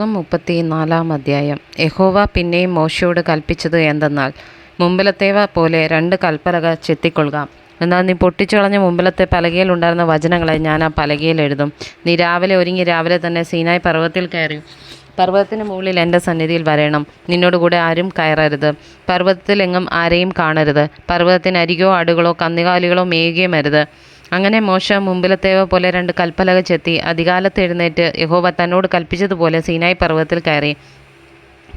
34 യഹോവ പിന്നെയും മോശെയോട് കൽപ്പിച്ചത് എന്തെന്നാൽ, മുമ്പിലത്തേവ പോലെ 2 കൽപ്പലക ചെത്തിക്കൊള്ളുക. എന്നാൽ നീ പൊട്ടിച്ചു കളഞ്ഞ മുമ്പിലത്തെ പലകയിൽ ഉണ്ടായിരുന്ന വചനങ്ങളെ ഞാൻ ആ പലകയിൽ എഴുതും. നീ രാവിലെ ഒരുങ്ങി രാവിലെ തന്നെ സീനായി പർവ്വതത്തിൽ കയറി പർവ്വതത്തിന് മുകളിൽ എൻ്റെ സന്നിധിയിൽ വരേണം. നിന്നോടുകൂടെ ആരും കയറരുത്. പർവ്വതത്തിലെങ്ങും ആരെയും കാണരുത്. പർവ്വതത്തിന് അരികോ ആടുകളോ കന്നുകാലികളോ മേയുകയും അരുത്. അങ്ങനെ മോശെ മുമ്പിലത്തേവ പോലെ 2 കൽപ്പലക ചെത്തി അതികാലത്ത് എഴുന്നേറ്റ് യഹോവ തന്നോട് കൽപ്പിച്ചതുപോലെ സീനായി പർവ്വതത്തിൽ കയറി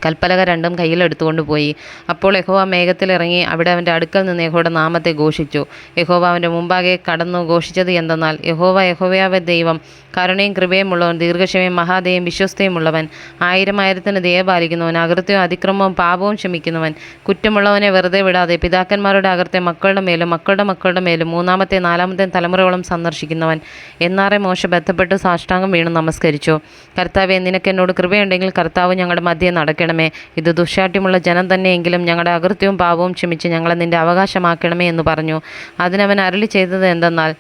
കൽപ്പലക 2 കയ്യിലെടുത്തുകൊണ്ട് പോയി. അപ്പോൾ യഹോവ മേഘത്തിലിറങ്ങി അവിടെ അവൻ്റെ അടുക്കൽ നിന്ന് യഹോവയുടെ നാമത്തെ ഘോഷിച്ചു. യഹോവ അവൻ്റെ മുമ്പാകെ കടന്നു ഘോഷിച്ചത് എന്തെന്നാൽ, യഹോവ യഹോവയായ ദൈവം, കരുണയും കൃപയും ഉള്ളവൻ, ദീർഘക്ഷമയും മഹാദയും വിശ്വസ്തയും ഉള്ളവൻ, 1000 ദയ പാലിക്കുന്നവൻ, അകൃത്യവും അതിക്രമവും പാപവും ക്ഷമിക്കുന്നവൻ, കുറ്റമുള്ളവനെ വെറുതെ വിടാതെ പിതാക്കന്മാരുടെ അകൃത്യം മക്കളുടെ മേലും മക്കളുടെ മക്കളുടെ മേലും 3-ാമത്തെ 4-ാമത്തെ തലമുറയോളം സന്ദർശിക്കുന്നവൻ. എന്നാറെ മോശെ ബന്ധപ്പെട്ട് സാഷ്ടാംഗം വീണു നമസ്കരിച്ചു. കർത്താവേ, നിനക്ക് എന്നോട് കൃപയുണ്ടെങ്കിൽ കർത്താവ് ഞങ്ങളുടെ മധ്യേ നടക്കണമേ. ഇത് ദുശ്ശാഠ്യമുള്ള ജനം തന്നെയെങ്കിലും ഞങ്ങളുടെ അകൃത്യവും പാപവും ക്ഷമിച്ച് ഞങ്ങളെ നിന്റെ അവകാശമാക്കണമേ എന്ന് പറഞ്ഞു. അതിനവൻ അരുളി ചെയ്തത് എന്തെന്നാൽ,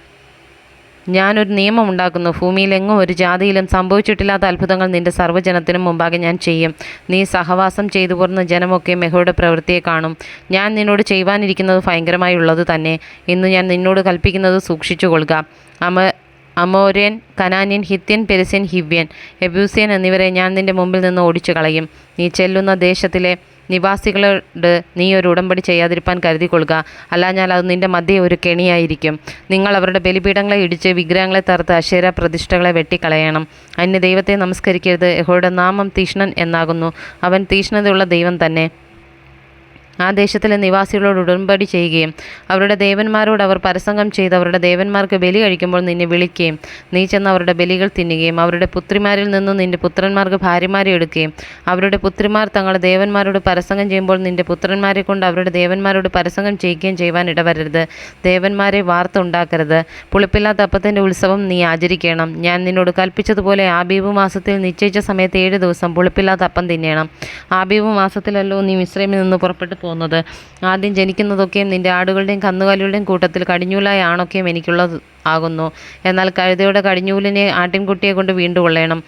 ഞാനൊരു നിയമം ഉണ്ടാക്കുന്നു. ഭൂമിയിലെങ്ങും ഒരു ജാതിയിലും സംഭവിച്ചിട്ടില്ലാത്ത അത്ഭുതങ്ങൾ നിന്റെ സർവ്വജനത്തിനും മുമ്പാകെ ഞാൻ ചെയ്യും. നീ സഹവാസം ചെയ്തു പോരുന്ന ജനമൊക്കെ യഹോവയുടെ പ്രവൃത്തിയെ കാണും. ഞാൻ നിന്നോട് ചെയ്യുവാനിരിക്കുന്നത് ഭയങ്കരമായുള്ളത് തന്നെ. ഇന്ന് ഞാൻ നിന്നോട് കൽപ്പിക്കുന്നത് സൂക്ഷിച്ചു കൊള്ളുക. അമോര്യൻ, കനാന്യൻ, ഹിത്യൻ, പെരിസ്യൻ, ഹിവ്യൻ, യെബൂസ്യൻ എന്നിവരെ ഞാൻ നിന്റെ മുമ്പിൽ നിന്ന് ഓടിച്ചു കളയും. നീ ചെല്ലുന്ന ദേശത്തിലെ നിവാസികളോട് നീ ഒരു ഉടമ്പടി ചെയ്യാതിരിപ്പാൻ കരുതിക്കൊള്ളുക. അല്ലാഞ്ഞാൽ അത് നിന്റെ മധ്യേ ഒരു കെണിയായിരിക്കും. നിങ്ങൾ അവരുടെ ബലിപീഠങ്ങളെ ഇടിച്ച് വിഗ്രഹങ്ങളെ തറുത്ത് അശേര പ്രതിഷ്ഠകളെ വെട്ടിക്കളയണം. അന്യ ദൈവത്തെ നമസ്കരിക്കരുത്. യഹോവയുടെ നാമം തീക്ഷ്ണൻ എന്നാകുന്നു. അവൻ തീക്ഷ്ണതയുള്ള ദൈവം തന്നെ. ആ ദേശത്തിലെ നിവാസികളോട് ഉടമ്പടി ചെയ്യുകയും അവരുടെ ദേവന്മാരോട് അവർ പരസംഗം ചെയ്ത് അവരുടെ ദേവന്മാർക്ക് ബലി കഴിക്കുമ്പോൾ നിന്നെ വിളിക്കുകയും നീ ചെന്ന് അവരുടെ ബലികൾ തിന്നുകയും അവരുടെ പുത്രിമാരിൽ നിന്നും നിന്റെ പുത്രന്മാർക്ക് ഭാര്യമാരെ എടുക്കുകയും അവരുടെ പുത്രിമാർ തങ്ങളുടെ ദേവന്മാരോട് പരസംഗം ചെയ്യുമ്പോൾ നിന്റെ പുത്രന്മാരെ കൊണ്ട് അവരുടെ ദേവന്മാരോട് പരസംഗം ചെയ്യുകയും ചെയ്യുവാൻ ഇടവരരുത്. ദേവന്മാരെ വാർത്തുണ്ടാക്കരുത്. പുളിപ്പില്ലാത്ത അപ്പത്തിൻ്റെ ഉത്സവം നീ ആചരിക്കണം. ഞാൻ നിന്നോട് കൽപ്പിച്ചതുപോലെ ആബീബ് മാസത്തിൽ നിശ്ചയിച്ച സമയത്ത് 7 ദിവസം പുളിപ്പില്ലാത്ത അപ്പം തിന്നണം. ആബീബ് മാസത്തിലല്ലോ നീ മിസ്രൈമിൽ നിന്ന് പുറപ്പെട്ടു പോകുന്നത്. ആദ്യം ജനിക്കുന്നതൊക്കെയും നിന്റെ ആടുകളുടെയും കന്നുകാലികളുടെയും കൂട്ടത്തിൽ കടിഞ്ഞൂലായ ആണൊക്കെയും എനിക്കുള്ളത് ആകുന്നു. എന്നാൽ കഴുതയുടെ കടിഞ്ഞൂലിനെ ആട്ടിൻകുട്ടിയെ കൊണ്ട് വീണ്ടുകൊള്ളണം.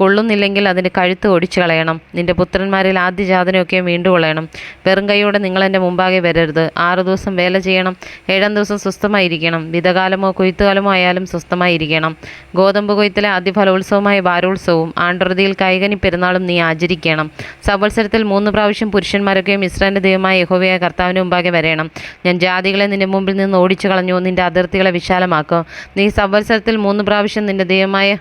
കൊള്ളുന്നില്ലെങ്കിൽ അതിൻ്റെ കഴുത്ത് ഒടിച്ചു കളയണം. നിന്റെ പുത്രന്മാരിൽ ആദ്യജാതനെയൊക്കെ വീണ്ടുകൊള്ളണം. വെറും കൈയോടെ നിങ്ങൾ എൻ്റെ മുമ്പാകെ വരരുത്. 6 ദിവസം വേല ചെയ്യണം. 7-ാം ദിവസം സ്വസ്ഥമായിരിക്കണം. വിതകാലമോ കൊയ്ത്തുകാലമോ ആയാലും സ്വസ്ഥമായിരിക്കണം. ഗോതമ്പ് കൊയ്ത്തിലെ ആദ്യ ഫലോത്സവമായ വാരോത്സവവും ആണ്ടുറുതിയിൽ കൈകനി പെരുന്നാളും നീ ആചരിക്കണം. സംവത്സരത്തിൽ 3 പ്രാവശ്യം പുരുഷന്മാരൊക്കെയും ഇസ്രായേലിൻ്റെ ദൈവമായ യഹോവയായ കർത്താവിൻ്റെ മുമ്പാകെ വരേണം. ഞാൻ ജാതികളെ നിന്റെ മുമ്പിൽ നിന്ന് ഓടിച്ചു കളഞ്ഞു. നിന്റെ അതിർത്തികളെ വിശാലമാക്കും. നീ സംവത്സരത്തിൽ 3 പ്രാവശ്യം നിന്റെ ദൈവമായ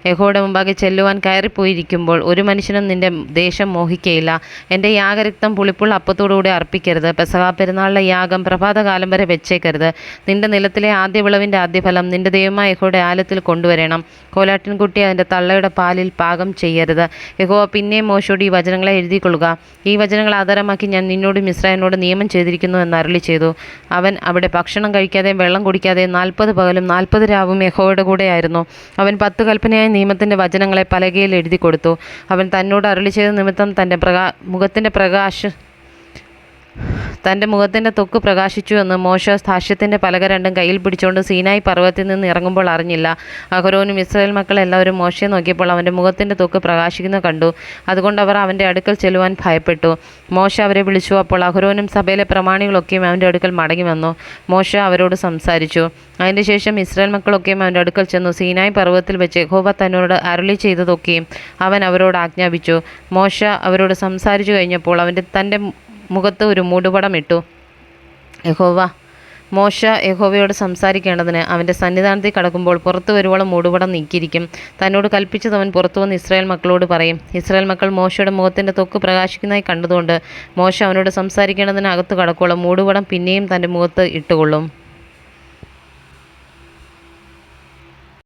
യഹോവയുടെ മുമ്പാകെ ചെല്ലുവാൻ കയറിപ്പോയിരിക്കുമ്പോൾ ഒരു മനുഷ്യനും നിന്റെ ദേശം മോഹിക്കയില്ല. എൻ്റെ യാഗരക്തം പുളിപ്പുള്ള അപ്പത്തോടുകൂടി അർപ്പിക്കരുത്. പെസഹ പെരുന്നാളിലെ യാഗം പ്രഭാതകാലം വരെ വെച്ചേക്കരുത്. നിന്റെ നിലത്തിലെ ആദ്യ വിളവിൻ്റെ ആദ്യഫലം നിന്റെ ദൈവമായ യഹോവയുടെ ആലയത്തിൽ കൊണ്ടുവരണം. കോലാട്ടിൻകുട്ടി അതിൻ്റെ തള്ളയുടെ പാലിൽ പാകം ചെയ്യരുത്. യഹോവ പിന്നെയും മോശയോട് ഈ വചനങ്ങളെ എഴുതിക്കൊള്ളുക. ഈ വചനങ്ങൾ ആധാരമാക്കി ഞാൻ നിന്നോടും ഇസ്രായേലിനോട് നിയമം ചെയ്തിരിക്കുന്നു എന്ന് അരുളി ചെയ്തു. അവൻ അവിടെ ഭക്ഷണം കഴിക്കാതെയും വെള്ളം കുടിക്കാതെയും 40 പകലും 40 രാവും യഹോവയുടെ കൂടെയായിരുന്നു. അവൻ 10 കൽപ്പനയായ നിയമത്തിൻ്റെ വചനങ്ങളെ പലകയിൽ എഴുതി കൊടുത്തു. അവൻ തന്നോട് അരുളി ചെയ്ത നിമിത്തം തൻ്റെ മുഖത്തിൻ്റെ ത്വക്ക് പ്രകാശിച്ചു എന്ന് മോശെ സാക്ഷ്യത്തിൻ്റെ പലക 2 കയ്യിൽ പിടിച്ചുകൊണ്ട് സീനായി പർവ്വതത്തിൽ നിന്ന് ഇറങ്ങുമ്പോൾ അറിഞ്ഞില്ല. അഹരോനും ഇസ്രായേൽ മക്കളെല്ലാവരും മോശയെ നോക്കിയപ്പോൾ അവൻ്റെ മുഖത്തിൻ്റെ ത്വക്ക് പ്രകാശിക്കുന്നത് കണ്ടു. അതുകൊണ്ട് അവർ അവൻ്റെ അടുക്കൽ ചെല്ലുവാൻ ഭയപ്പെട്ടു. മോശെ അവരെ വിളിച്ചു. അപ്പോൾ അഹരോനും സഭയിലെ പ്രമാണികളൊക്കെയും അവൻ്റെ അടുക്കൽ മടങ്ങി വന്നു. മോശെ അവരോട് സംസാരിച്ചു. അതിൻ്റെ ശേഷം ഇസ്രായേൽ മക്കളൊക്കെയും അവൻ്റെ അടുക്കൽ ചെന്നു. സീനായി പർവ്വതത്തിൽ വെച്ച് യഹോവ തന്നോട് അരുളി ചെയ്തതൊക്കെയും അവൻ അവരോട് ആജ്ഞാപിച്ചു. മോശെ അവരോട് സംസാരിച്ചു കഴിഞ്ഞപ്പോൾ തൻ്റെ മുഖത്ത് ഒരു മൂടുപടം ഇട്ടു. മോശെ യഹോവയോട് സംസാരിക്കേണ്ടതിന് അവൻ്റെ സന്നിധാനത്തിൽ കടക്കുമ്പോൾ പുറത്തു വരുവോളം മൂടുപടം നീക്കിയിരിക്കും. തന്നോട് കൽപ്പിച്ചത് അവൻ പുറത്തു വന്ന് ഇസ്രായേൽ മക്കളോട് പറയും. ഇസ്രായേൽ മക്കൾ മോശയുടെ മുഖത്തിൻ്റെ ത്വക്ക് പ്രകാശിക്കുന്നതായി കണ്ടതുകൊണ്ട് മോശെ അവനോട് സംസാരിക്കേണ്ടതിന് അകത്ത് കടക്കോളം മൂടുപടം പിന്നെയും തൻ്റെ മുഖത്ത് ഇട്ടുകൊള്ളും.